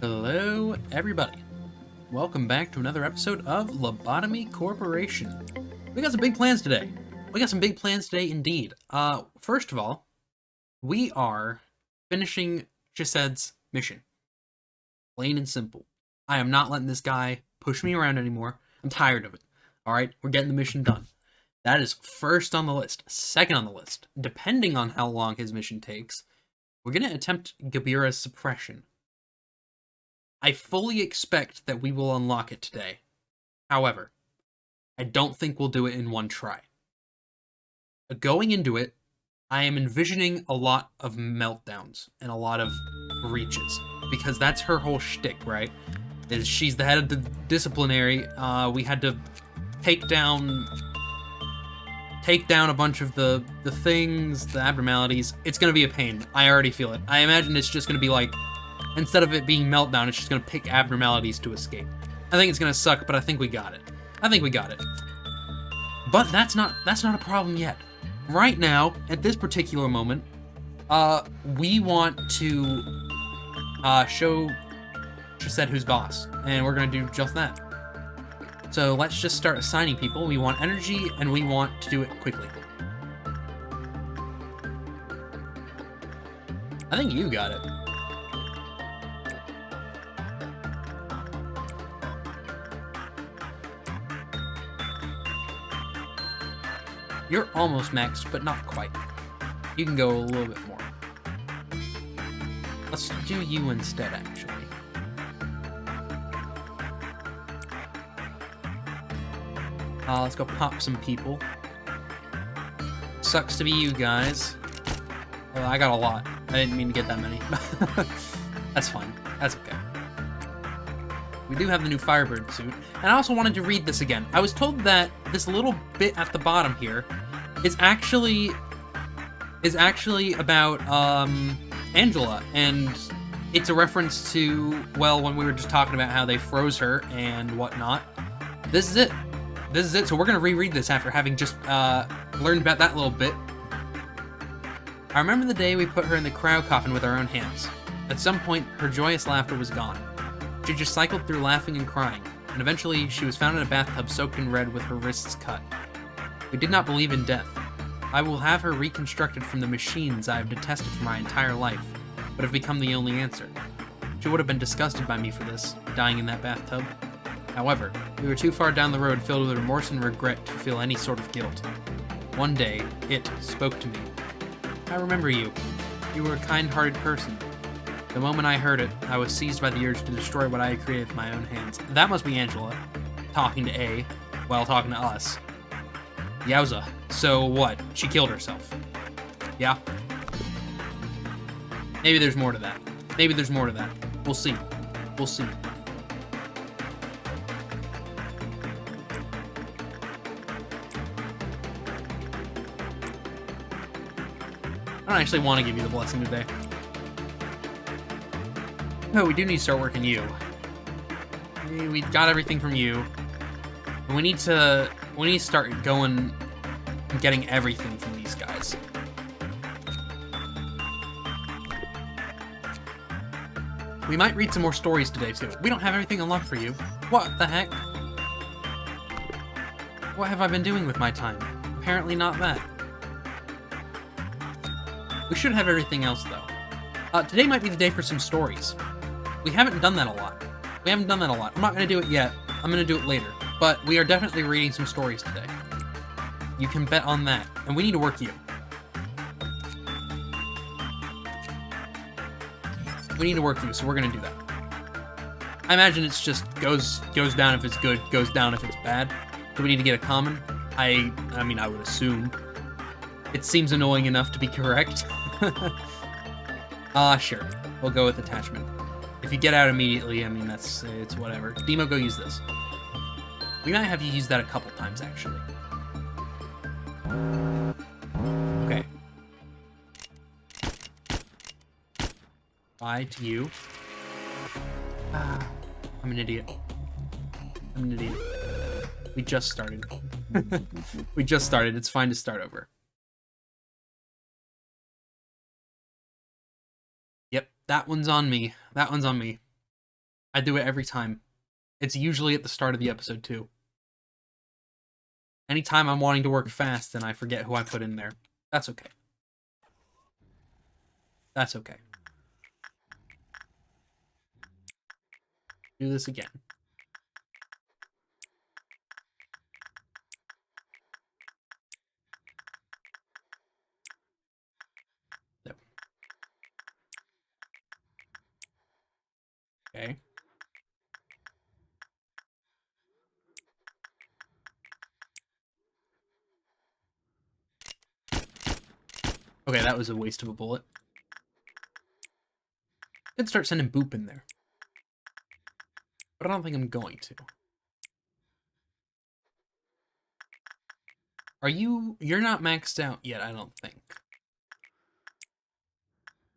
Hello, everybody. Welcome back to another episode of Lobotomy Corporation. We got some big plans today. Indeed. First of all, we are finishing Chised's mission. Plain and simple. I am not letting this guy push me around anymore. I'm tired of it. Alright, we're getting the mission done. That is first on the list. Second on the list, depending on how long his mission takes, we're going to attempt Gabira's suppression. I fully expect that we will unlock it today. However, I don't think we'll do it in one try. Going into it, I am envisioning a lot of meltdowns and a lot of reaches, because that's her whole shtick, right? Is she's the head of the disciplinary. We had to take down a bunch of the things, the abnormalities. It's gonna be a pain. I already feel it. I imagine it's just gonna be like, instead of it being meltdown, it's just gonna pick abnormalities to escape. I think it's gonna suck, but I think we got it. But that's not a problem yet. Right now, at this particular moment, we want to show Chised who's boss, and we're gonna do just that. So let's just start assigning people. We want energy, and we want to do it quickly. I think you got it. You're almost maxed, but not quite. You can go a little bit more. Let's do you instead, actually. Let's go pop some people. Sucks to be you guys. Well, I got a lot. I didn't mean to get that many. That's fine. That's okay. We do have the new Firebird suit. And I also wanted to read this again. I was told that this little bit at the bottom here is actually about Angela, and it's a reference to, well, when we were just talking about how they froze her and whatnot. This is it. So we're gonna reread this after having just learned about that little bit. I remember the day we put her in the cryo coffin with our own hands. At some point, her joyous laughter was gone. She just cycled through laughing and crying, and eventually she was found in a bathtub soaked in red with her wrists cut. We did not believe in death. I will have her reconstructed from the machines I have detested for my entire life, but have become the only answer. She would have been disgusted by me for this, dying in that bathtub. However, we were too far down the road filled with remorse and regret to feel any sort of guilt. One day, it spoke to me. I remember you. You were a kind-hearted person. The moment I heard it, I was seized by the urge to destroy what I had created with my own hands. That must be Angela, talking to A, while talking to us. Yowza. So what? She killed herself. Yeah? Maybe there's more to that. We'll see. I don't actually want to give you the blessing today. No, we do need to start working you. We got everything from you. And we need to start going and getting everything from these guys. We might read some more stories today, too. We don't have everything unlocked for you. What the heck? What have I been doing with my time? Apparently not that. We should have everything else, though. Today might be the day for some stories. We haven't done that a lot. I'm not going to do it yet. I'm going to do it later. But we are definitely reading some stories today. You can bet on that. And we need to work you. So we're going to do that. I imagine it's just goes down if it's good, goes down if it's bad. So we need to get a common. I mean, I would assume. It seems annoying enough to be correct. Sure. We'll go with attachment. If you get out immediately, I mean, it's whatever. Demo, go use this. We might have you use that a couple times, actually. Okay. Bye to you. I'm an idiot. We just started. It's fine to start over. Yep, that one's on me. I do it every time. It's usually at the start of the episode, too. Anytime I'm wanting to work fast, then I forget who I put in there. That's okay. That's okay. Do this again. No. Okay. Okay, that was a waste of a bullet. Could start sending boop in there. But I don't think I'm going to. Are you... You're not maxed out yet, I don't think.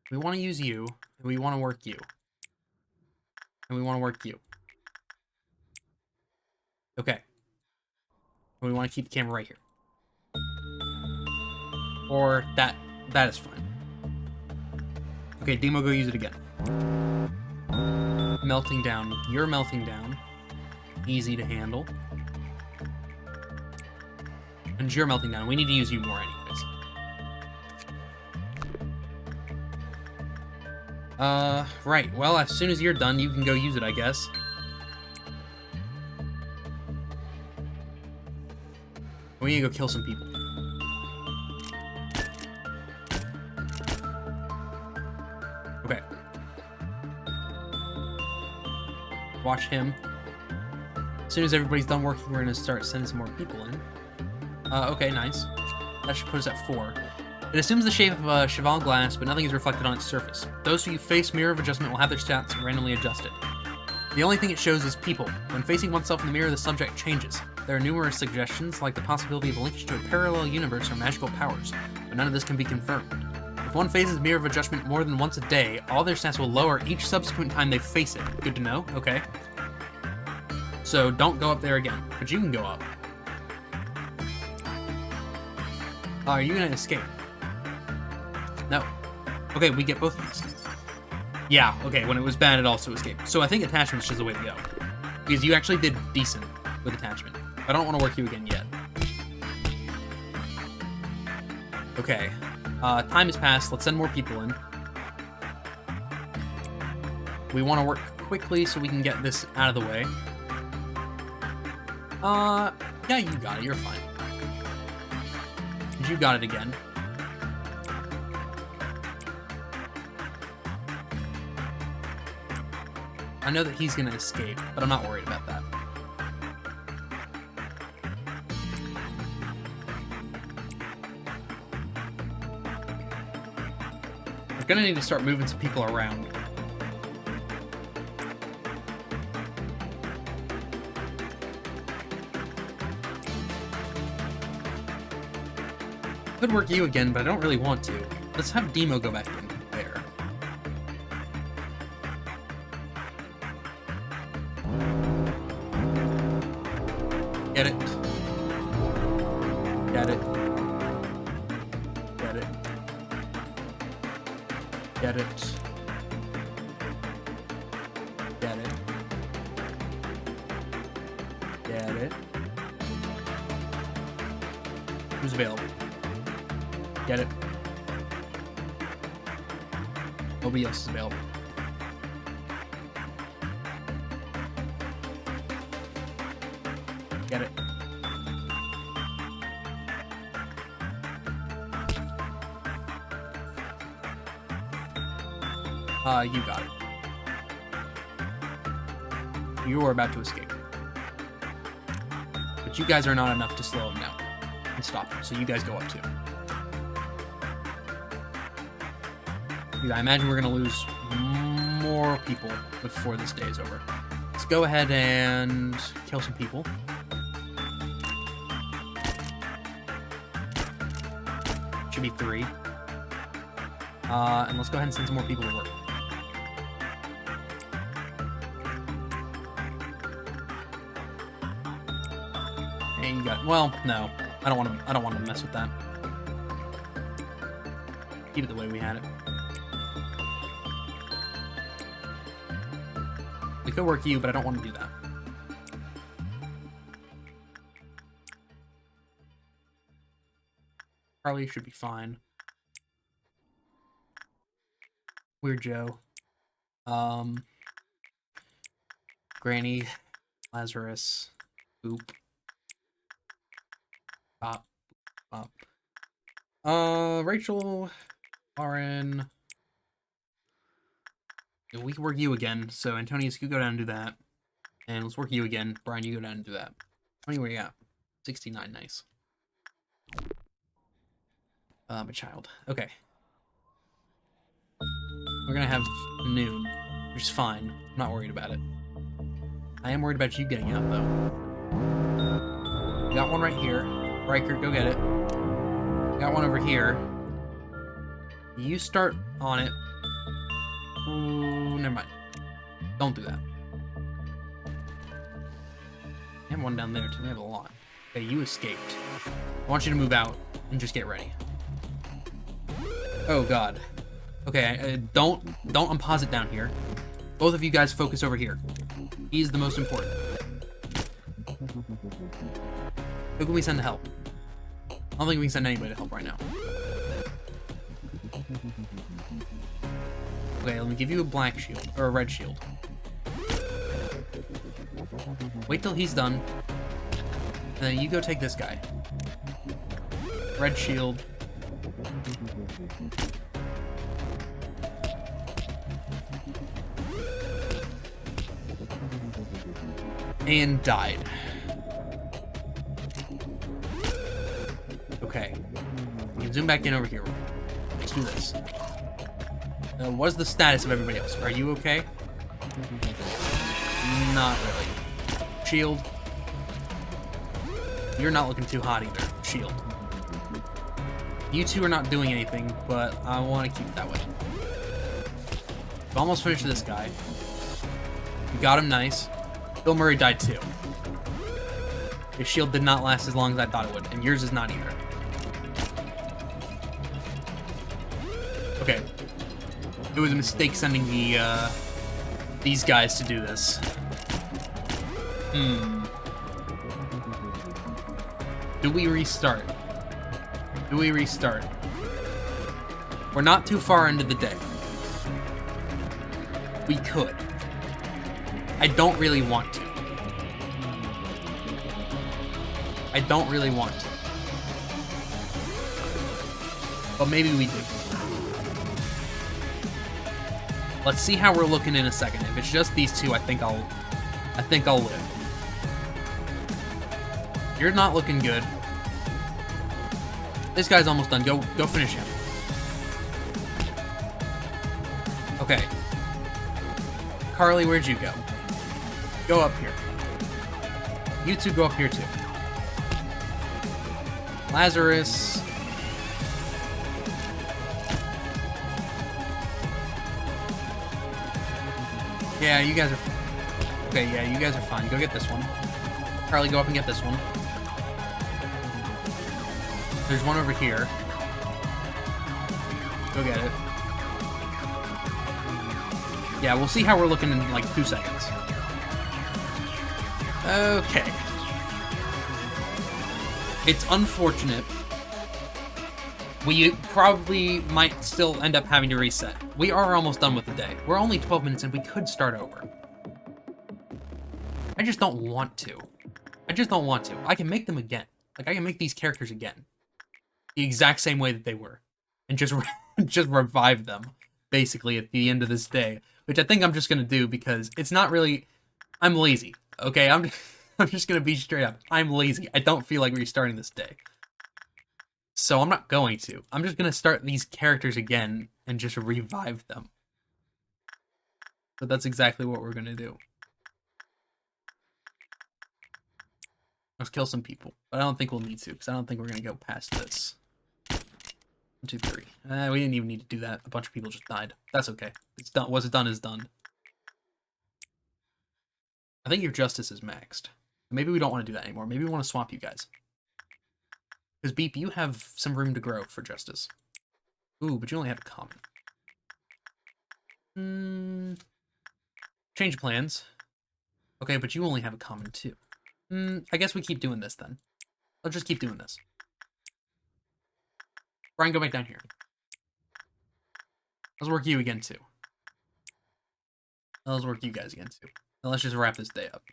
We want to use you, and we want to work you. And we want to work you. Okay. And we want to keep the camera right here. Or that is fine. Okay, Demo, go use it again. Melting down. You're melting down. Easy to handle. And you're melting down. We need to use you more anyways. Right. Well, as soon as you're done, you can go use it, I guess. We need to go kill some people. Okay. Watch him. As soon as everybody's done working, we're gonna start sending some more people in. Okay, nice. That should put us at 4. It assumes the shape of a cheval glass, but nothing is reflected on its surface. Those who face mirror of adjustment will have their stats randomly adjusted. The only thing it shows is people. When facing oneself in the mirror, the subject changes. There are numerous suggestions, like the possibility of a linkage to a parallel universe or magical powers, but none of this can be confirmed. If one faces mirror of adjustment more than once a day, all their stats will lower each subsequent time they face it. Good to know? Okay. So don't go up there again, but you can go up. Are you gonna escape? No. Okay, we get both of these. Yeah, okay, when it was bad, it also escaped. So I think attachment's just the way to go. Because you actually did decent with attachment. I don't want to work you again yet. Okay. Time has passed. Let's send more people in. We want to work quickly so we can get this out of the way. Yeah, you got it. You're fine. You got it again. I know that he's gonna escape, but I'm not worried about that. We're gonna need to start moving some people around. Could work you again, but I don't really want to. Let's have Demo go back in there. Get it. Get it. Get it. Get it. Get it. Get it. Who's available? Get it. Nobody else is available. Get it. You got it. You are about to escape. But you guys are not enough to slow him down and stop him, so you guys go up too. I imagine we're going to lose more people before this day is over. Let's go ahead and kill some people. Should be 3. And let's go ahead and send some more people to work. Hey, you got... Well, no. I don't want to mess with that. Keep it the way we had it. We could work you, but I don't want to do that. Carly should be fine. Weird Joe. Granny, Lazarus, Boop. Bop, bop. Rachel, Lauren. We can work you again. So Antonius, you go down and do that. And let's work you again. Brian, you go down and do that. How many were you at? 69, nice. A child. Okay. We're gonna have noon, which is fine. I'm not worried about it. I am worried about you getting out, though. Got one right here. Riker, go get it. Got one over here. You start on it. Ooh, never mind. Don't do that. I have one down there, too. We have a lot. Okay, you escaped. I want you to move out and just get ready. Oh, God. Okay, don't unpause it down here. Both of you guys focus over here. He's the most important. Who can we send to help? I don't think we can send anybody to help right now. Okay, let me give you a black shield, or a red shield. Wait till he's done. And then you go take this guy. Red shield. And died. Okay. We can zoom back in over here. Let's do this. What's the status of everybody else? Are you okay? Not really. Shield. You're not looking too hot either. Shield. You two are not doing anything, but I want to keep it that way. We've almost finished this guy. We got him nice. Bill Murray died too. His shield did not last as long as I thought it would, and yours is not either. Okay. It was a mistake sending these guys to do this. Do we restart? Do we restart? We're not too far into the day. We could. I don't really want to. I don't really want to. But maybe we do. Let's see how we're looking in a second. If it's just these two, I think I'll live. You're not looking good. This guy's almost done. Go finish him. Okay. Carly, where'd you go? Go up here. You two go up here too. Lazarus. Yeah, you guys are... Okay, yeah, you guys are fine. Go get this one. Carly, go up and get this one. There's one over here. Go get it. Yeah, we'll see how we're looking in like 2 seconds. Okay. It's unfortunate. We probably might still end up having to reset. We are almost done with the day. We're only 12 minutes in. We could start over. I just don't want to. I just don't want to. I can make them again. Like, I can make these characters again. The exact same way that they were. And just, just revive them, basically, at the end of this day. Which I think I'm just going to do because it's not really... I'm lazy, okay? I'm just going to be straight up. I'm lazy. I don't feel like restarting this day. So I'm not going to. I'm just going to start these characters again and just revive them. So that's exactly what we're going to do. Let's kill some people. But I don't think we'll need to, because I don't think we're going to go past this. 1, 2, 3. We didn't even need to do that. A bunch of people just died. That's okay. It's done. What's done is done. I think your justice is maxed. Maybe we don't want to do that anymore. Maybe we want to swap you guys. Because, Beep, you have some room to grow for justice. Ooh, but you only have a common. Change plans. Okay, but you only have a common 2. I guess we keep doing this then. Let's just keep doing this. Brian, go back down here. Let's work you again, too. Let's work you guys again, too. Now let's just wrap this day up.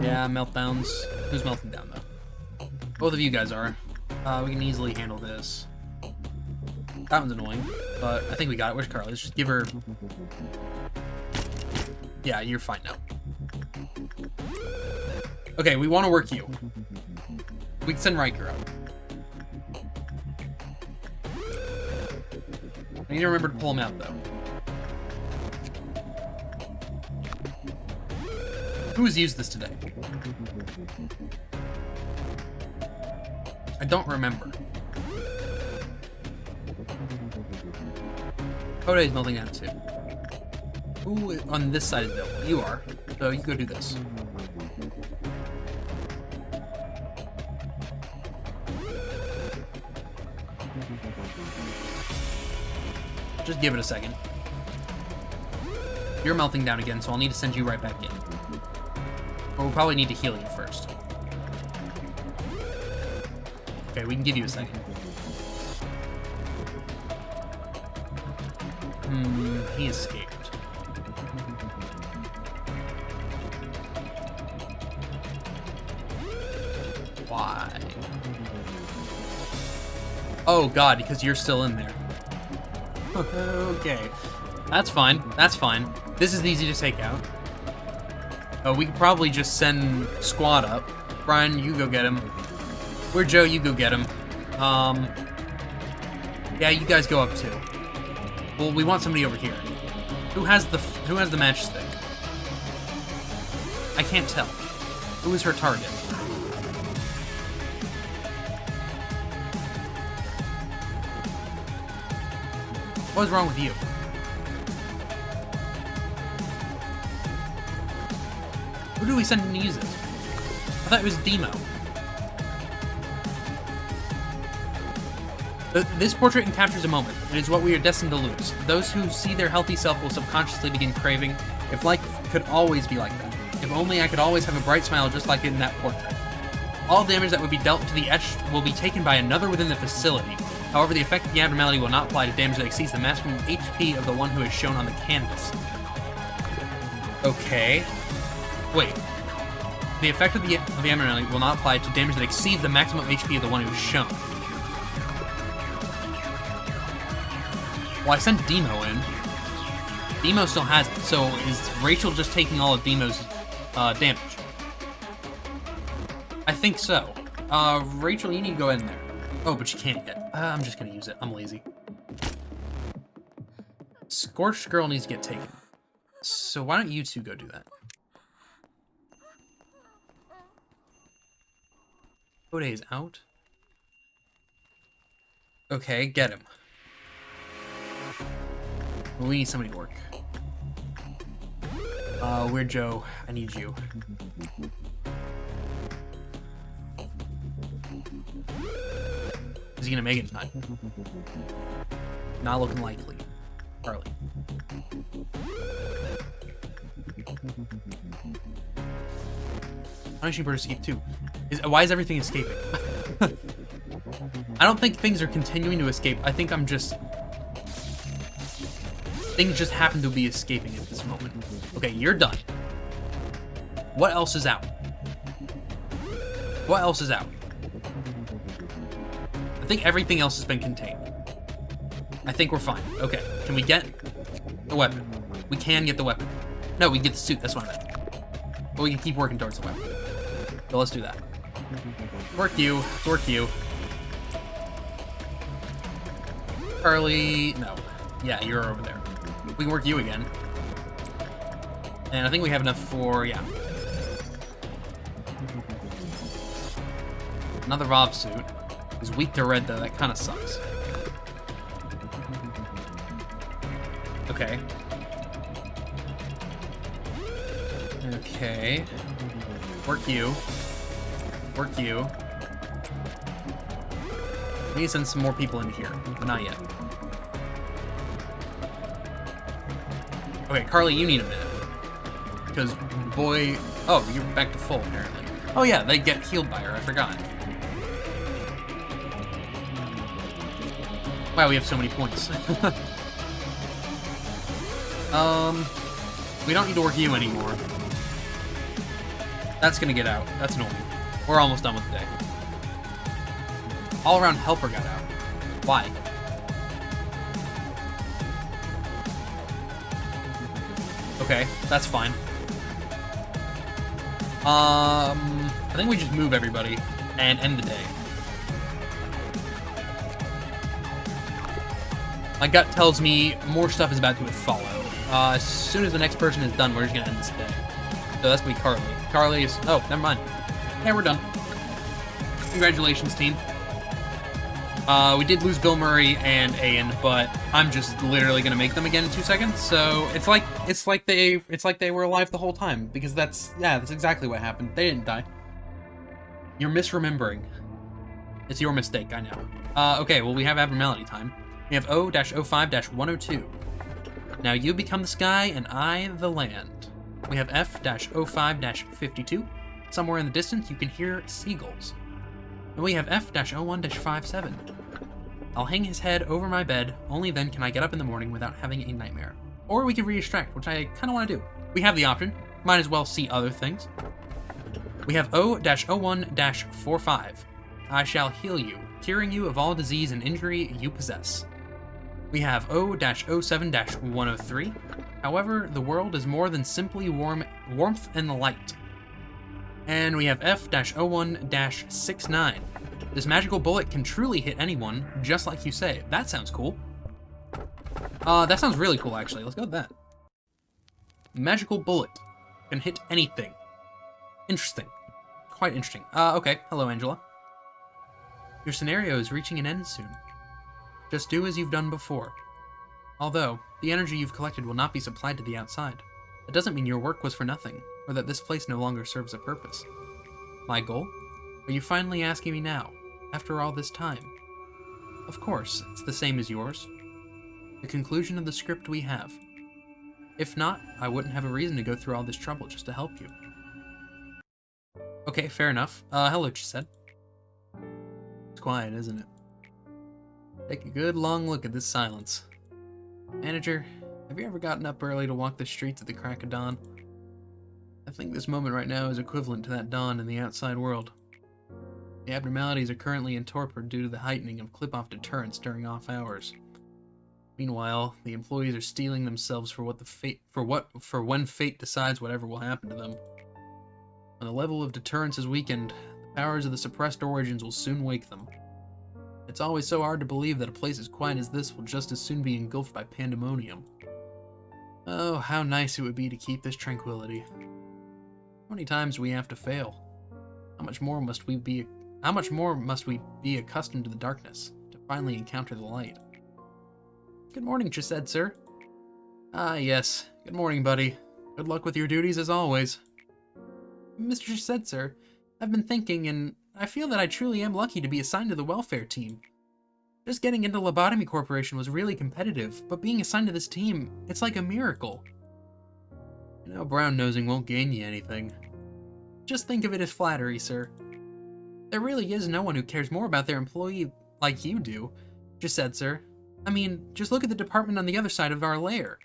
Yeah, meltdowns. Who's melting down, though? Both of you guys are. We can easily handle this. That one's annoying, but I think we got it. Where's Carly? Let's just give her... Yeah, you're fine now. Okay, we want to work you. We can send Riker out. I need to remember to pull him out, though. Who has used this today? I don't remember. Kodai's melting down too. Who on this side is available? You are. So you go do this. Just give it a second. You're melting down again, so I'll need to send you right back in. But we'll probably need to heal you first. Okay, we can give you a second. He escaped. Why? Oh god, because you're still in there. Okay. That's fine. That's fine. This is easy to take out. We could probably just send Squad up. Brian, you go get him. Where Joe, you go get him. Yeah, you guys go up too. Well, we want somebody over here. Who has the matchstick? I can't tell. Who is her target? What is wrong with you? Who do we send in to use it? I thought it was Demo. This portrait encaptures a moment. It is what we are destined to lose. Those who see their healthy self will subconsciously begin craving. If life could always be like that. If only I could always have a bright smile just like in that portrait. All damage that would be dealt to the etched will be taken by another within the facility. However, the effect of the abnormality will not apply to damage that exceeds the maximum HP of the one who is shown on the canvas. Okay. Wait. The effect of the abnormality will not apply to damage that exceeds the maximum HP of the one who is shown. Well, I sent Demo in. Demo still has it, so is Rachel just taking all of Demo's damage? I think so. Rachel, you need to go in there. Oh, but you can't yet. I'm just gonna use it. I'm lazy. Scorched Girl needs to get taken. So why don't you two go do that? Kodai is out. Okay, get him. We need somebody to work. Weird Joe, I need you. Is he gonna make it in time? Not looking likely. Carly. Why don't you bird escape too? Why is everything escaping? I don't think things are continuing to escape. I think I'm just... Things just happen to be escaping at this moment. Okay, you're done. What else is out? What else is out? I think everything else has been contained. I think we're fine. Okay, can we get the weapon? We can get the weapon. No, we can get the suit. That's what I meant. But we can keep working towards the weapon. So let's do that. Work you. Work you. Carly... No. Yeah, you're over there. We can work you again. And I think we have enough for... Yeah. Another Vav suit. He's weak to red, though. That kind of sucks. Okay. Okay. Work you. Work you. I need to send some more people in here, but not yet. Okay, Carly, you need a minute. Because, boy... Oh, you're back to full, apparently. Oh yeah, they get healed by her, I forgot. Wow, we have so many points. We don't need to work you anymore. That's gonna get out. That's annoying. We're almost done with the day. All-around helper got out. Why? Okay, that's fine. I think we just move everybody and end the day. My gut tells me more stuff is about to follow. As soon as the next person is done, we're just gonna end this day. So that's gonna be Carly. Carly's... Oh, never mind. Yeah, we're done. Congratulations, team. We did lose Bill Murray and Ian, but I'm just literally gonna make them again in 2 seconds. So it's like they were alive the whole time, because that's exactly what happened. They didn't die. You're misremembering. It's your mistake, I know. Okay, well, we have abnormality time. We have O-05-102. Now you become the sky and I the land. We have F-05-52. Somewhere in the distance you can hear seagulls. And we have F-01-57. I'll hang his head over my bed, only then can I get up in the morning without having a nightmare. Or we could re-extract, which I kind of want to do. We have the option. Might as well see other things. We have O-01-45. I shall heal you, curing you of all disease and injury you possess. We have O-07-103. However, the world is more than simply warmth and light. And we have F-01-69. This magical bullet can truly hit anyone, just like you say. That sounds cool. That sounds really cool, actually. Let's go with that. Magical bullet can hit anything. Interesting. Quite interesting. Okay. Hello, Angela. Your scenario is reaching an end soon. Just do as you've done before. Although, the energy you've collected will not be supplied to the outside. That doesn't mean your work was for nothing, or that this place no longer serves a purpose. My goal? Are you finally asking me now, after all this time? Of course, it's the same as yours. The conclusion of the script we have. If not, I wouldn't have a reason to go through all this trouble just to help you. Okay, fair enough. Hello, she said. It's quiet, isn't it? Take a good long look at this silence. Manager, have you ever gotten up early to walk the streets at the crack of dawn? I think this moment right now is equivalent to that dawn in the outside world. The abnormalities are currently in torpor due to the heightening of clip-off deterrence during off hours. Meanwhile, the employees are steeling themselves for when fate decides whatever will happen to them. When the level of deterrence is weakened, the powers of the suppressed origins will soon wake them. It's always so hard to believe that a place as quiet as this will just as soon be engulfed by pandemonium. Oh, how nice it would be to keep this tranquility. How many times do we have to fail? How much more must we be accustomed to the darkness to finally encounter the light? Good morning, Chised, sir. Ah, yes. Good morning, buddy. Good luck with your duties as always. Mr. Chised, sir, I've been thinking, and I feel that I truly am lucky to be assigned to the welfare team. Just getting into Lobotomy Corporation was really competitive, but being assigned to this team, it's like a miracle. You know, brown-nosing won't gain you anything. Just think of it as flattery, sir. There really is no one who cares more about their employee like you do, Chised, sir. I mean, just look at the department on the other side of our lair.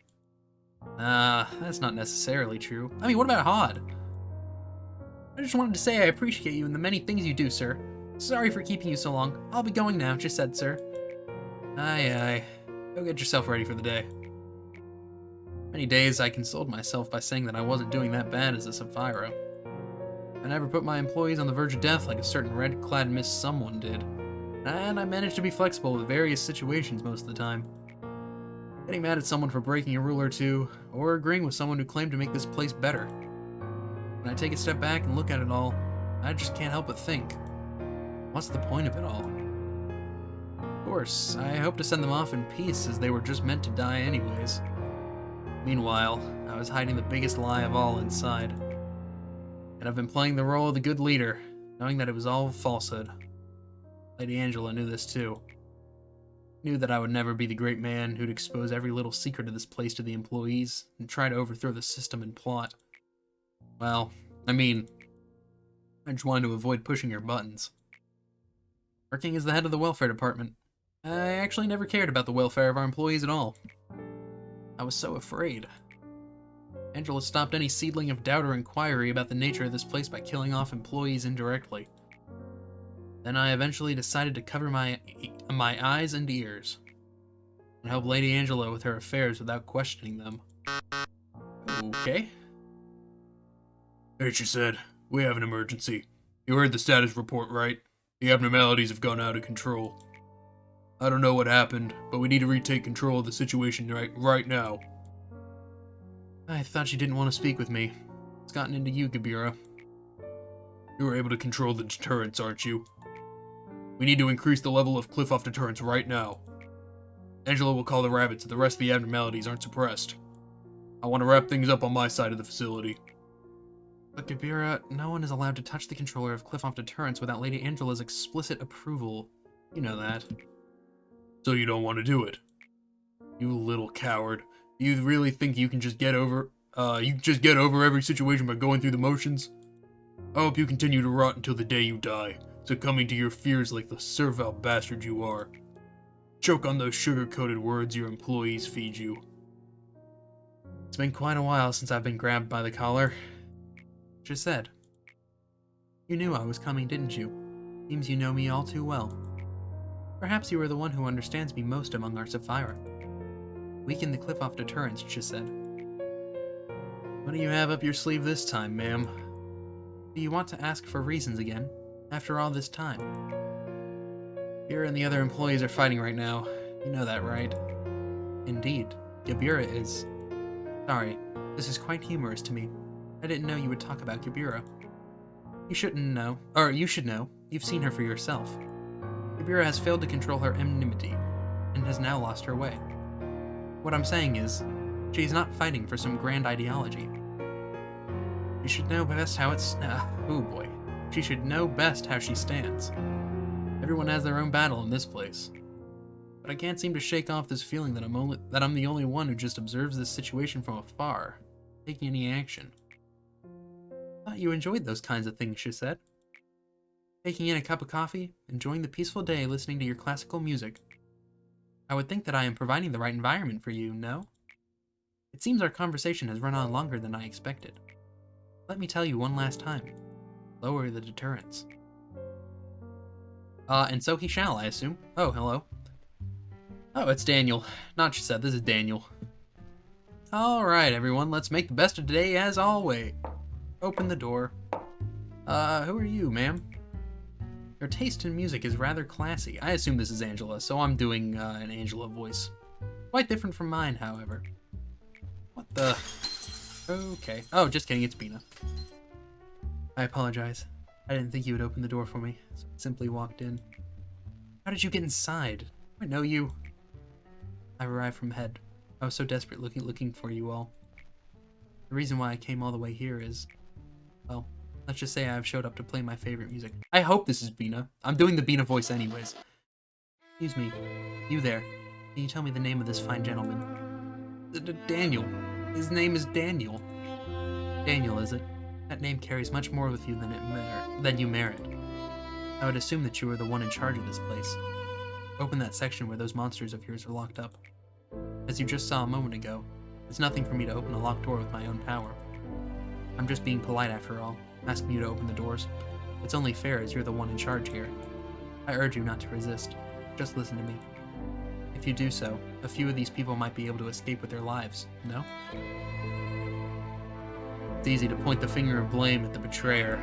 That's not necessarily true. I mean, what about Hod? I just wanted to say I appreciate you and the many things you do, sir. Sorry for keeping you so long. I'll be going now, Chised, sir. Aye. Go get yourself ready for the day. Many days I consoled myself by saying that I wasn't doing that bad as a Sapphiro. I never put my employees on the verge of death like a certain red-clad Miss Someone did. And I managed to be flexible with various situations most of the time. Getting mad at someone for breaking a rule or two, or agreeing with someone who claimed to make this place better. When I take a step back and look at it all, I just can't help but think, what's the point of it all? Of course, I hope to send them off in peace as they were just meant to die anyways. Meanwhile, I was hiding the biggest lie of all inside. And I've been playing the role of the good leader, knowing that it was all falsehood. Lady Angela knew this too. Knew that I would never be the great man who'd expose every little secret of this place to the employees and try to overthrow the system and plot. Well, I mean, I just wanted to avoid pushing her buttons. Working as the head of the welfare department, I actually never cared about the welfare of our employees at all. I was so afraid. Angela stopped any seedling of doubt or inquiry about the nature of this place by killing off employees indirectly. Then I eventually decided to cover my eyes and ears and help Lady Angela with her affairs without questioning them. Okay. Hey, she said, we have an emergency. You heard the status report, right? The abnormalities have gone out of control. I don't know what happened, but we need to retake control of the situation right now. I thought you didn't want to speak with me. It's gotten into you, Gabira. You were able to control the deterrents, aren't you? We need to increase the level of cliff-off deterrents right now. Angela will call the rabbits so the rest of the abnormalities aren't suppressed. I want to wrap things up on my side of the facility. But Gabira, no one is allowed to touch the controller of cliff-off deterrents without Lady Angela's explicit approval. You know that. So you don't want to do it? You little coward. You really think you can just get over every situation by going through the motions? I hope you continue to rot until the day you die, succumbing to your fears like the servile bastard you are. Choke on those sugar-coated words your employees feed you. It's been quite a while since I've been grabbed by the collar. Just said. You knew I was coming, didn't you? Seems you know me all too well. Perhaps you are the one who understands me most among our Sapphira. Weaken the cliff-off deterrents, she said. What do you have up your sleeve this time, ma'am? Do you want to ask for reasons again, after all this time? Gabira and the other employees are fighting right now. You know that, right? Indeed. Gabira is... Sorry, this is quite humorous to me. I didn't know you would talk about Gabira. You shouldn't know, or you should know. You've seen her for yourself. Gabira has failed to control her enmity, and has now lost her way. What I'm saying is, she is not fighting for some grand ideology. She should know best how it's... oh boy. She should know best how she stands. Everyone has their own battle in this place. But I can't seem to shake off this feeling that I'm the only one who just observes this situation from afar, taking any action. Thought you enjoyed those kinds of things, she said. Taking in a cup of coffee, enjoying the peaceful day listening to your classical music. I would think that I am providing the right environment for you, no? It seems our conversation has run on longer than I expected. Let me tell you one last time. Lower the deterrents. And so he shall, I assume. Oh, hello. Oh, it's Daniel. Not she said, this is Daniel. Alright, everyone, let's make the best of today as always. Open the door. Who are you, ma'am? Your taste in music is rather classy. I assume this is Angela, so I'm doing an Angela voice. Quite different from mine, however. What the... Okay. Oh, just kidding, it's Bina. I apologize. I didn't think you would open the door for me, so I simply walked in. How did you get inside? I know you. I arrived from Head. I was so desperate looking for you all. The reason why I came all the way here is... Well, let's just say I've showed up to play my favorite music. I hope this is Bina. I'm doing the Bina voice anyways. Excuse me. You there. Can you tell me the name of this fine gentleman? Daniel. His name is Daniel. Daniel, is it? That name carries much more with you than you merit. I would assume that you were the one in charge of this place. Open that section where those monsters of yours are locked up. As you just saw a moment ago, it's nothing for me to open a locked door with my own power. I'm just being polite after all, asking you to open the doors. It's only fair as you're the one in charge here. I urge you not to resist. Just listen to me. If you do so, a few of these people might be able to escape with their lives, no? It's easy to point the finger of blame at the betrayer.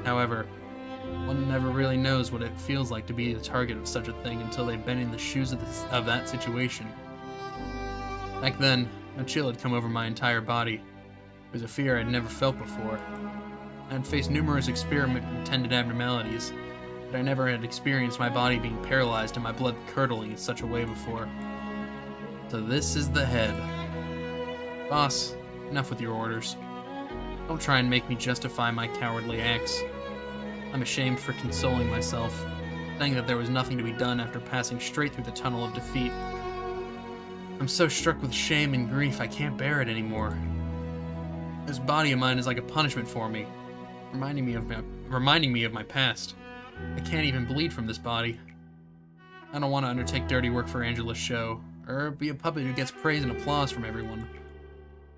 However, one never really knows what it feels like to be the target of such a thing until they've been in the shoes of that situation. Back then, a chill had come over my entire body. It was a fear I'd never felt before. I had faced numerous experiment-intended abnormalities, but I never had experienced my body being paralyzed and my blood curdling in such a way before. So this is the Head. Boss, enough with your orders. Don't try and make me justify my cowardly acts. I'm ashamed for consoling myself, saying that there was nothing to be done after passing straight through the tunnel of defeat. I'm so struck with shame and grief I can't bear it anymore. This body of mine is like a punishment for me, reminding me of my past. I can't even bleed from this body. I don't want to undertake dirty work for Angela's show, or be a puppet who gets praise and applause from everyone.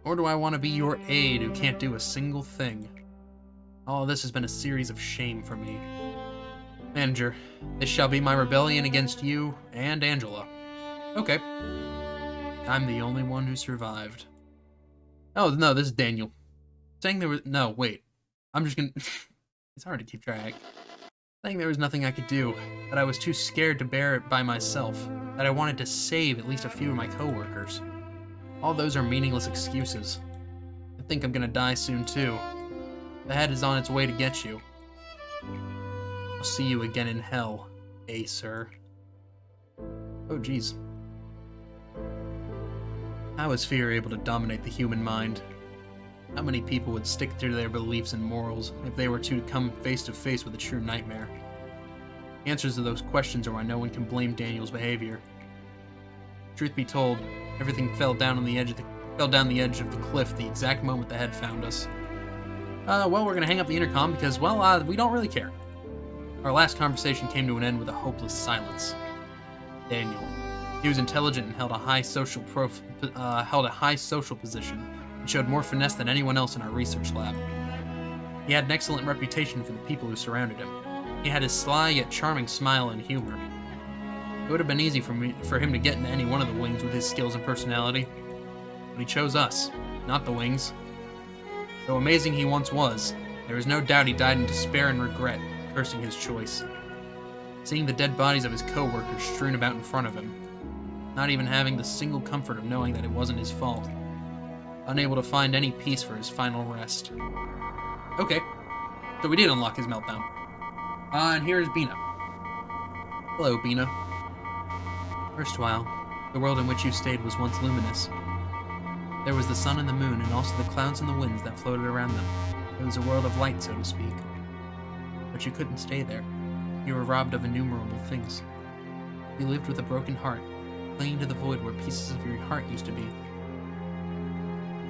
Or do I want to be your aide who can't do a single thing? All of this has been a series of shame for me. Manager, this shall be my rebellion against you and Angela. Okay. I'm the only one who survived. Oh, no, this is Daniel. Saying there was... No, wait. I'm just gonna... It's hard to keep track. Saying there was nothing I could do, that I was too scared to bear it by myself, that I wanted to save at least a few of my coworkers. All those are meaningless excuses. I think I'm gonna die soon, too. The head is on its way to get you. I'll see you again in hell, sir. Oh, jeez. How is fear able to dominate the human mind? How many people would stick to their beliefs and morals if they were to come face to face with a true nightmare? The answers to those questions are why no one can blame Daniel's behavior. Truth be told, everything fell down the edge of the cliff the exact moment the head found us. Well, we're gonna hang up the intercom because, well, we don't really care. Our last conversation came to an end with a hopeless silence. Daniel. He was intelligent and held a high social position, and showed more finesse than anyone else in our research lab. He had an excellent reputation for the people who surrounded him. He had his sly yet charming smile and humor. It would have been easy for him to get into any one of the wings with his skills and personality, but he chose us, not the wings. Though amazing he once was, there is no doubt he died in despair and regret, cursing his choice. Seeing the dead bodies of his co-workers strewn about in front of him, not even having the single comfort of knowing that it wasn't his fault, unable to find any peace for his final rest. Okay, so we did unlock his meltdown. And here's Bina. Hello, Bina. First while, the world in which you stayed was once luminous. There was the sun and the moon, and also the clouds and the winds that floated around them. It was a world of light, so to speak. But you couldn't stay there. You were robbed of innumerable things. You lived with a broken heart, clinging to the void where pieces of your heart used to be.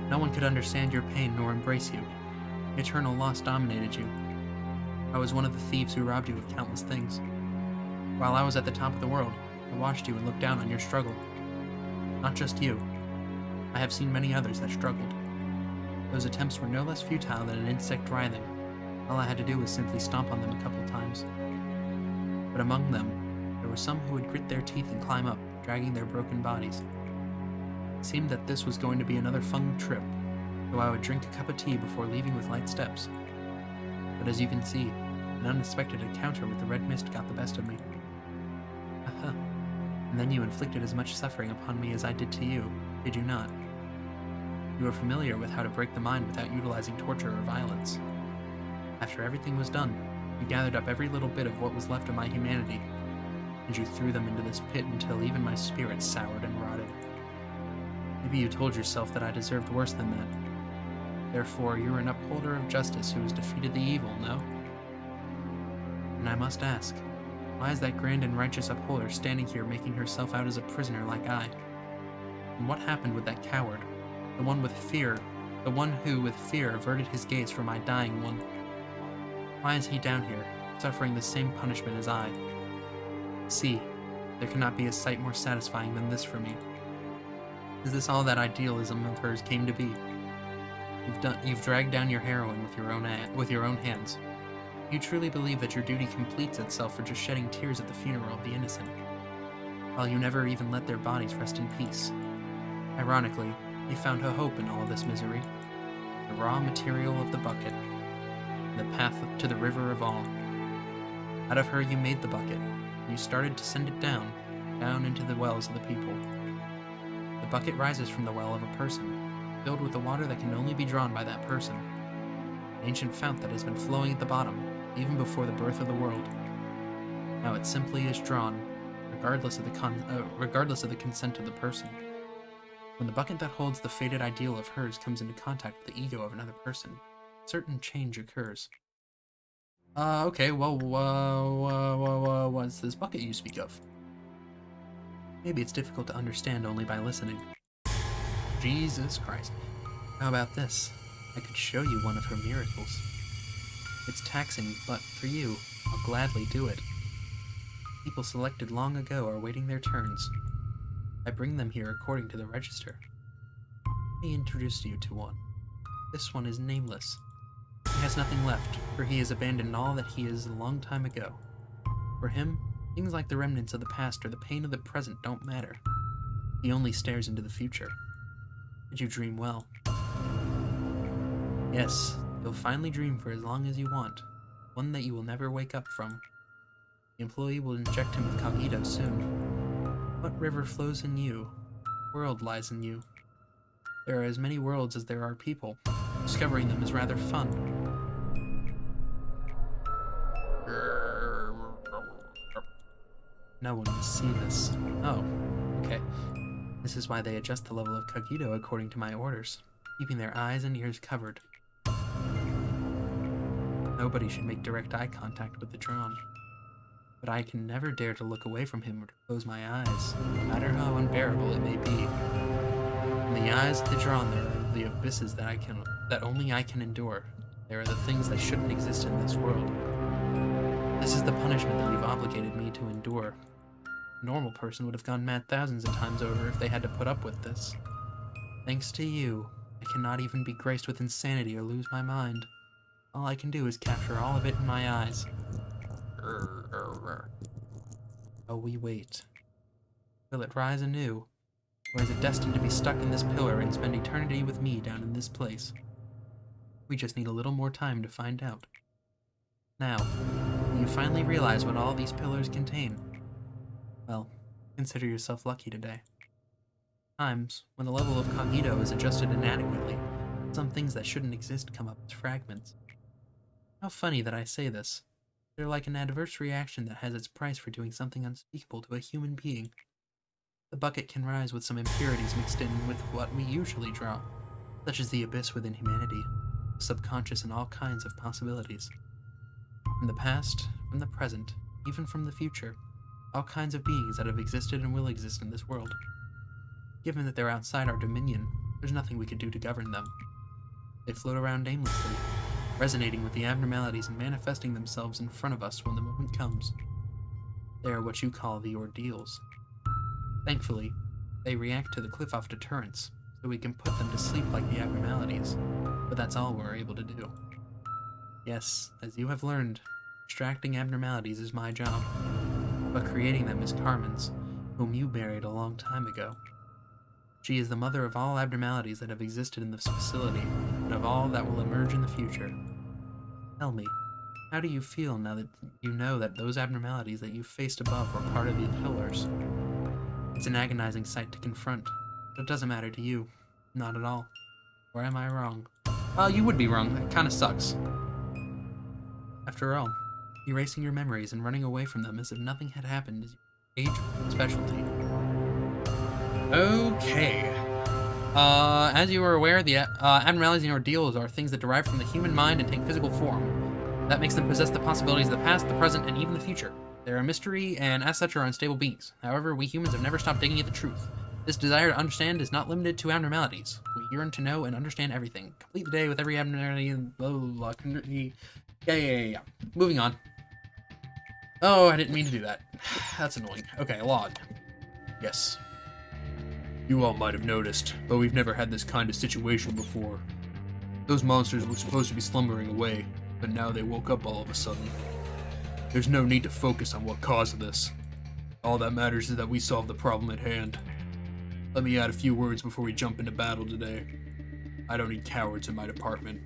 No one could understand your pain nor embrace you. Eternal loss dominated you. I was one of the thieves who robbed you of countless things. While I was at the top of the world, I watched you and looked down on your struggle. Not just you. I have seen many others that struggled. Those attempts were no less futile than an insect writhing. All I had to do was simply stomp on them a couple times. But among them, there were some who would grit their teeth and climb up, dragging their broken bodies. It seemed that this was going to be another fun trip, though I would drink a cup of tea before leaving with light steps. But as you can see, an unexpected encounter with the red mist got the best of me. Aha. And then you inflicted as much suffering upon me as I did to you, did you not? You were familiar with how to break the mind without utilizing torture or violence. After everything was done, you gathered up every little bit of what was left of my humanity, and you threw them into this pit until even my spirit soured and rotted. Maybe you told yourself that I deserved worse than that. Therefore, you're an upholder of justice who has defeated the evil, no? And I must ask, why is that grand and righteous upholder standing here making herself out as a prisoner like I? And what happened with that coward? The one who with fear averted his gaze from my dying one. Why is he down here, suffering the same punishment as I? See, there cannot be a sight more satisfying than this for me. Is this all that idealism of hers came to be? You've dragged down your heroine with your own hands. You truly believe that your duty completes itself for just shedding tears at the funeral of the innocent, while you never even let their bodies rest in peace. Ironically, you found a hope in all of this misery, the raw material of the bucket, the path to the river of all. Out of her you made the bucket, and you started to send it down into the wells of the people. The bucket rises from the well of a person, filled with the water that can only be drawn by that person. An ancient fount that has been flowing at the bottom, even before the birth of the world. Now it simply is drawn, regardless of the consent of the person. When the bucket that holds the faded ideal of hers comes into contact with the ego of another person, certain change occurs. Okay, well, what's this bucket you speak of? Maybe it's difficult to understand only by listening. Jesus Christ. How about this? I could show you one of her miracles. It's taxing, but for you, I'll gladly do it. People selected long ago are waiting their turns. I bring them here according to the register. Let me introduce you to one. This one is nameless. He has nothing left, for he has abandoned all that he is a long time ago. For him, things like the remnants of the past or the pain of the present don't matter. He only stares into the future. Did you dream well? Yes, you'll finally dream for as long as you want, one that you will never wake up from. The employee will inject him with cognito soon. What river flows in you? What world lies in you? There are as many worlds as there are people. Discovering them is rather fun. No one will see this. Oh, okay. This is why they adjust the level of cognito according to my orders, keeping their eyes and ears covered. Nobody should make direct eye contact with the drone. But I can never dare to look away from him or to close my eyes, no matter how unbearable it may be. In the eyes of the drawn, there are the abysses that only I can endure. There are the things that shouldn't exist in this world. This is the punishment that you've obligated me to endure. A normal person would have gone mad thousands of times over if they had to put up with this. Thanks to you, I cannot even be graced with insanity or lose my mind. All I can do is capture all of it in my eyes. Oh, we wait. Will it rise anew? Or is it destined to be stuck in this pillar and spend eternity with me down in this place? We just need a little more time to find out. Now, will you finally realize what all these pillars contain? Well, consider yourself lucky today. Times, when the level of cognito is adjusted inadequately, some things that shouldn't exist come up as fragments. How funny that I say this. They're like an adverse reaction that has its price for doing something unspeakable to a human being. The bucket can rise with some impurities mixed in with what we usually draw, such as the abyss within humanity, the subconscious and all kinds of possibilities. From the past, from the present, even from the future, all kinds of beings that have existed and will exist in this world. Given that they're outside our dominion, there's nothing we could do to govern them. They float around aimlessly, resonating with the abnormalities and manifesting themselves in front of us when the moment comes. They are what you call the ordeals. Thankfully, they react to the cliff-off deterrence, so we can put them to sleep like the abnormalities, but that's all we're able to do. Yes, as you have learned, extracting abnormalities is my job, but creating them is Carmen's, whom you buried a long time ago. She is the mother of all abnormalities that have existed in this facility, and of all that will emerge in the future. Tell me, how do you feel now that you know that those abnormalities that you faced above were part of the pillars? It's an agonizing sight to confront, but it doesn't matter to you. Not at all. Or am I wrong? You would be wrong. That kinda sucks. After all, erasing your memories and running away from them as if nothing had happened is your age specialty. Okay. As you are aware, the abnormalities and ordeals are things that derive from the human mind and take physical form. That makes them possess the possibilities of the past, the present, and even the future. They're a mystery, and as such are unstable beings. However, we humans have never stopped digging at the truth. This desire to understand is not limited to abnormalities. We yearn to know and understand everything. Complete the day with every abnormality and blah, blah, blah. Yeah. Moving on. Oh, I didn't mean to do that. That's annoying. Okay, log. Yes. You all might have noticed, but we've never had this kind of situation before. Those monsters were supposed to be slumbering away, but now they woke up all of a sudden. There's no need to focus on what caused this. All that matters is that we solved the problem at hand. Let me add a few words before we jump into battle today. I don't need cowards in my department.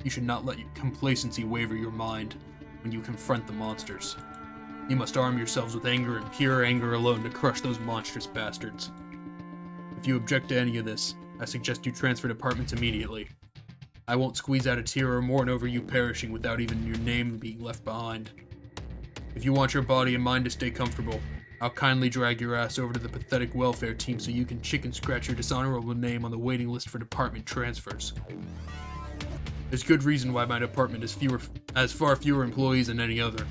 You should not let complacency waver your mind when you confront the monsters. You must arm yourselves with anger and pure anger alone to crush those monstrous bastards. If you object to any of this, I suggest you transfer departments immediately. I won't squeeze out a tear or mourn over you perishing without even your name being left behind. If you want your body and mind to stay comfortable, I'll kindly drag your ass over to the pathetic welfare team so you can chicken scratch your dishonorable name on the waiting list for department transfers. There's good reason why my department has far fewer employees than any other.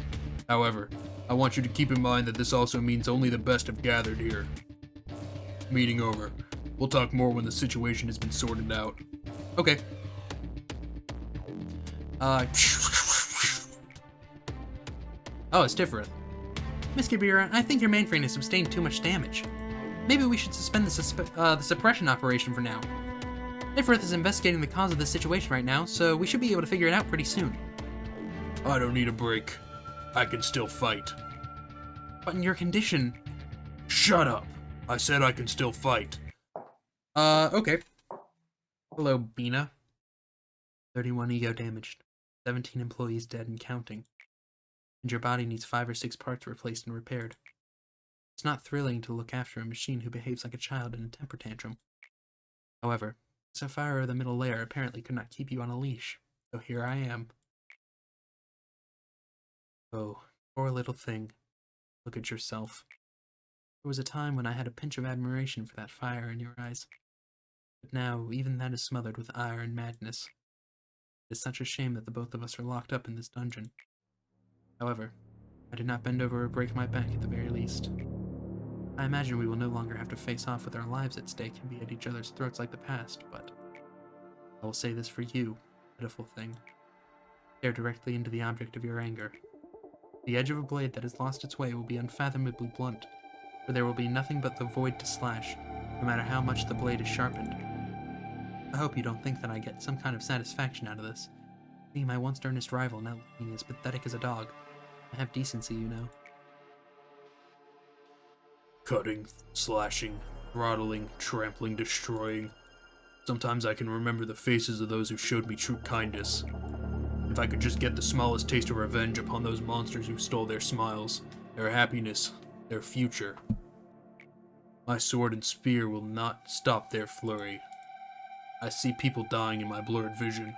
However, I want you to keep in mind that this also means only the best have gathered here. Meeting over. We'll talk more when the situation has been sorted out. Okay. Oh, it's Tiferet. Miss Kibira, I think your mainframe has sustained too much damage. Maybe we should suspend the suppression operation for now. Tiferet is investigating the cause of this situation right now, so we should be able to figure it out pretty soon. I don't need a break. I can still fight. But in your condition... Shut up! I said I can still fight. Okay. Hello, Bina. 31 ego damaged. 17 employees dead and counting. And your body needs 5 or 6 parts replaced and repaired. It's not thrilling to look after a machine who behaves like a child in a temper tantrum. However, the Sapphire of the middle layer apparently could not keep you on a leash, so here I am. Oh, poor little thing. Look at yourself. There was a time when I had a pinch of admiration for that fire in your eyes. But now, even that is smothered with ire and madness. It is such a shame that the both of us are locked up in this dungeon. However, I did not bend over or break my back at the very least. I imagine we will no longer have to face off with our lives at stake and be at each other's throats like the past, but I will say this for you, pitiful thing. Stare directly into the object of your anger. The edge of a blade that has lost its way will be unfathomably blunt, for there will be nothing but the void to slash, no matter how much the blade is sharpened. I hope you don't think that I get some kind of satisfaction out of this. Seeing my once earnest rival now looking as pathetic as a dog. I have decency, you know. Cutting, slashing, throttling, trampling, destroying. Sometimes I can remember the faces of those who showed me true kindness. If I could just get the smallest taste of revenge upon those monsters who stole their smiles, their happiness, their future. My sword and spear will not stop their flurry. I see people dying in my blurred vision.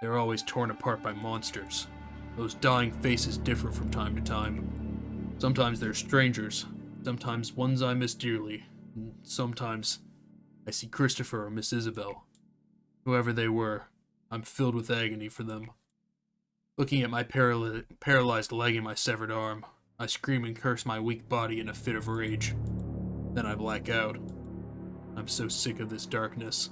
They're always torn apart by monsters. Those dying faces differ from time to time. Sometimes they're strangers, sometimes ones I miss dearly, and sometimes I see Christopher or Miss Isabel. Whoever they were, I'm filled with agony for them. Looking at my paralyzed leg and my severed arm, I scream and curse my weak body in a fit of rage. Then I black out. I'm so sick of this darkness.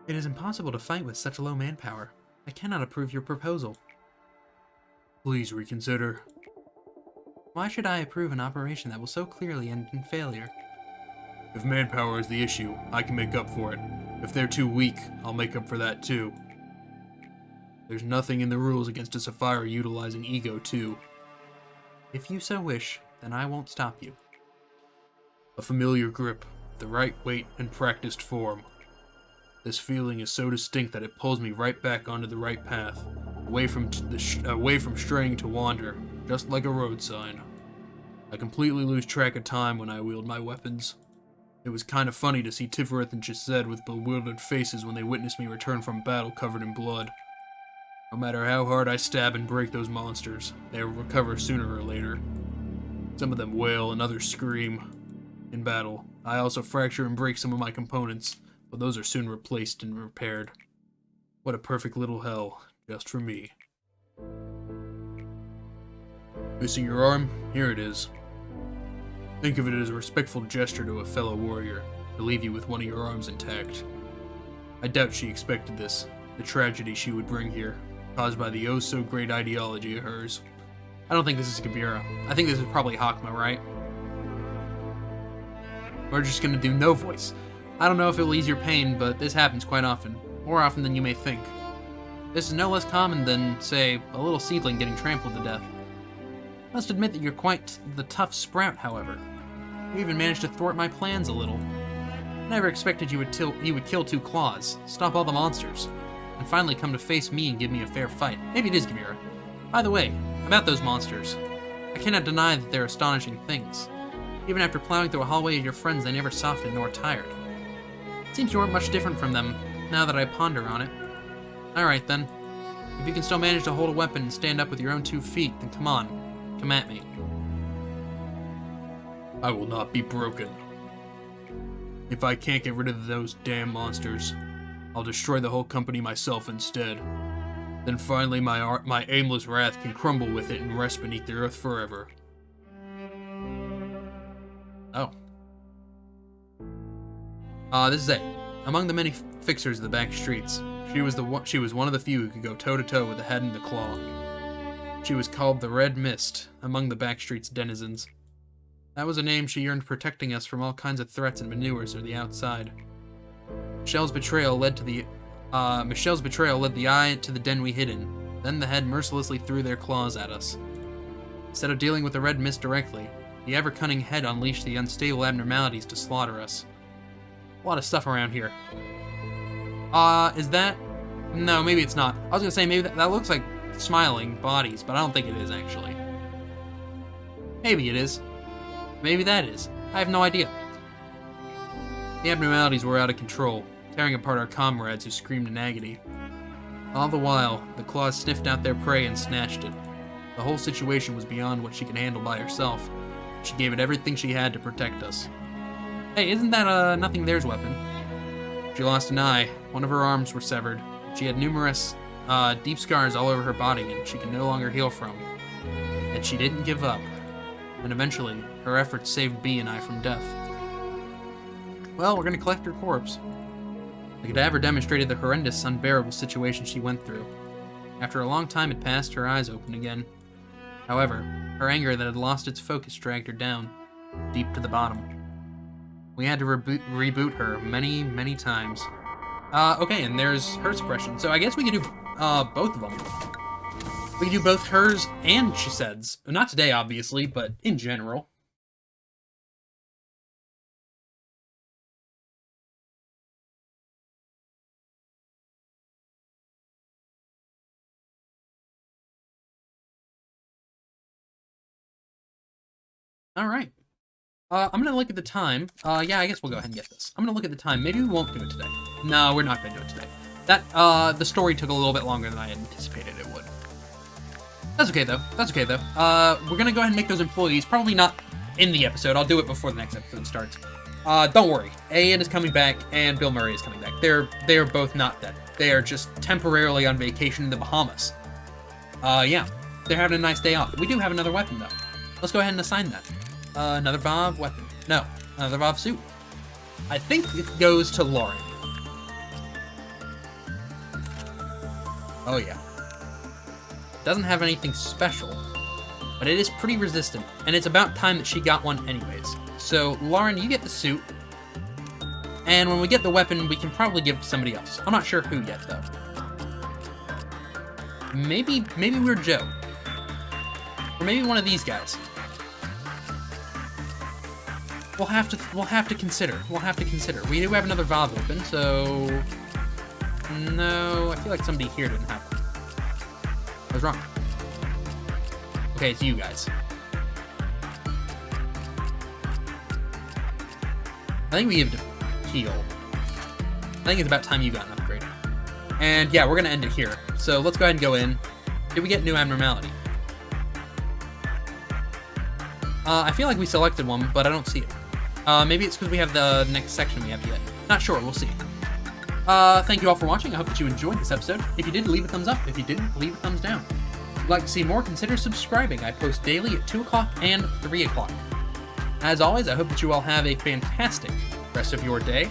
It is impossible to fight with such low manpower. I cannot approve your proposal. Please reconsider. Why should I approve an operation that will so clearly end in failure? If manpower is the issue, I can make up for it. If they're too weak, I'll make up for that too. There's nothing in the rules against a Sapphire utilizing ego too. If you so wish, then I won't stop you. A familiar grip, the right weight and practiced form. This feeling is so distinct that it pulls me right back onto the right path, away from straying to wander, just like a road sign. I completely lose track of time when I wield my weapons. It was kind of funny to see Tiferet and Chesed with bewildered faces when they witnessed me return from battle covered in blood. No matter how hard I stab and break those monsters, they will recover sooner or later. Some of them wail and others scream. In battle, I also fracture and break some of my components, but those are soon replaced and repaired. What a perfect little hell, just for me. Missing your arm? Here it is. Think of it as a respectful gesture to a fellow warrior, to leave you with one of your arms intact. I doubt she expected this, the tragedy she would bring here, caused by the oh-so-great ideology of hers. I don't think this is Kibira. I think this is probably Hakma, right? We're just gonna do no voice. I don't know if it will ease your pain, but this happens quite often. More often than you may think. This is no less common than, say, a little seedling getting trampled to death. I must admit that you're quite the tough sprout, however. You even managed to thwart my plans a little. I never expected you would kill 2 claws, stop all the monsters, and finally come to face me and give me a fair fight. Maybe it is Kibira. By the way, about those monsters. I cannot deny that they're astonishing things. Even after plowing through a hallway of your friends, they never softened nor tired. It seems you weren't much different from them, now that I ponder on it. Alright then. If you can still manage to hold a weapon and stand up with your own 2 feet, then come on. Come at me. I will not be broken. If I can't get rid of those damn monsters, I'll destroy the whole company myself instead. Then finally my aimless wrath can crumble with it and rest beneath the earth forever. Oh. This is it. Among the many fixers of the back streets, she was one of the few who could go toe-to-toe with the head and the claw. She was called the Red Mist among the back streets' denizens. That was a name she earned protecting us from all kinds of threats and maneuvers of the outside. Michelle's betrayal led the eye to the den we hid in. Then the head mercilessly threw their claws at us. Instead of dealing with the Red Mist directly, the ever-cunning head unleashed the unstable abnormalities to slaughter us. A lot of stuff around here. Is that? No, maybe it's not. I was gonna say, maybe that looks like smiling bodies, but I don't think it is, actually. Maybe it is. Maybe that is. I have no idea. The abnormalities were out of control, tearing apart our comrades who screamed in agony. All the while, the claws sniffed out their prey and snatched it. The whole situation was beyond what she could handle by herself. She gave it everything she had to protect us. Hey, isn't that Nothing There's weapon? She lost an eye, one of her arms were severed. She had numerous, deep scars all over her body and she could no longer heal from. Yet she didn't give up. And eventually, her efforts saved B and I from death. Well, we're gonna collect her corpse. The cadaver demonstrated the horrendous, unbearable situation she went through. After a long time had passed, her eyes opened again. However, her anger that had lost its focus dragged her down, deep to the bottom. We had to reboot her many, many times. Okay, and there's her suppression. So I guess we could do both of them. We could do both hers and Chised's. Not today, obviously, but in general. All right. I'm gonna look at the time. Yeah, I guess we'll go ahead and get this. I'm gonna look at the time. Maybe we won't do it today. No, we're not gonna do it today. The story took a little bit longer than I anticipated it would. That's okay, though. That's okay, though. We're gonna go ahead and make those employees. Probably not in the episode. I'll do it before the next episode starts. Don't worry. Ian is coming back, and Bill Murray is coming back. They are both not dead. They are just temporarily on vacation in the Bahamas. Yeah. They're having a nice day off. We do have another weapon, though. Let's go ahead and assign that. Another Bob weapon. No, another Bob suit. I think it goes to Lauren. Oh yeah. Doesn't have anything special, but it is pretty resistant, and it's about time that she got one anyways. So, Lauren, you get the suit, and when we get the weapon, we can probably give it to somebody else. I'm not sure who yet, though. Maybe we're Joe. Or maybe one of these guys. We'll have to consider. We'll have to consider. We do have another valve open, so no, I feel like somebody here didn't have one. I was wrong. Okay, it's you guys. I think we give it to Keel. I think it's about time you got an upgrade. And yeah, we're gonna end it here. So let's go ahead and go in. Did we get new abnormality? I feel like we selected one, but I don't see it. Maybe it's because we have the next section we have yet. Not sure, we'll see. Thank you all for watching. I hope that you enjoyed this episode. If you did, leave a thumbs up. If you didn't, leave a thumbs down. If you'd like to see more, consider subscribing. I post daily at 2 o'clock and 3 o'clock. As always, I hope that you all have a fantastic rest of your day,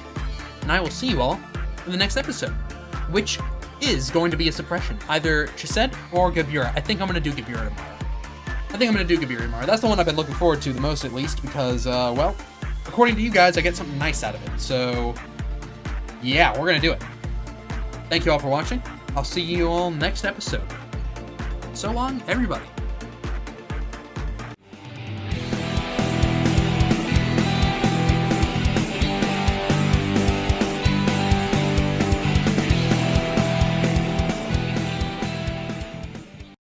and I will see you all in the next episode, which is going to be a suppression. Either Chised or Gabura. I think I'm going to do Gabura tomorrow. That's the one I've been looking forward to the most, at least, because, well, according to you guys, I get something nice out of it. So, yeah, we're going to do it. Thank you all for watching. I'll see you all next episode. So long, everybody.